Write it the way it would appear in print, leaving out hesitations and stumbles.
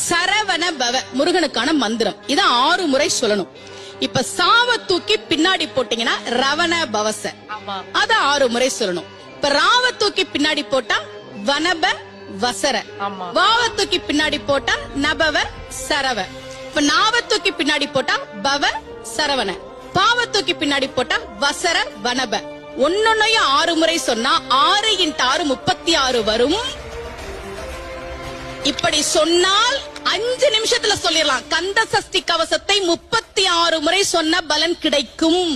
சரவண பவ முருகனுக்கான மந்திரம். இத 6 முறை சொல்லணும். இப்ப சாவ தூக்கி பின்னாடி போட்டீங்கன்னா ரவண பவச, அத 6 முறை சொல்லணும். இப்ப ராவ தூக்கி பின்னாடி போட்டா வனப வசர, வாவ தூக்கி பின்னாடி போட்டா நபவ சரவ, இப்ப நாவ தூக்கி பின்னாடி போட்டா பவ சரவண, பாவ தூக்கி பின்னாடி போட்டா வசர வனப. ஒன்னொன்னையும் 6 முறை சொன்னா 6 × 6 36 வரும். இப்படி சொன்னால் 5 நிமிஷத்துல சொல்லிடலாம். கந்த சஷ்டி கவசத்தை 36 முறை சொன்ன பலன் கிடைக்கும்.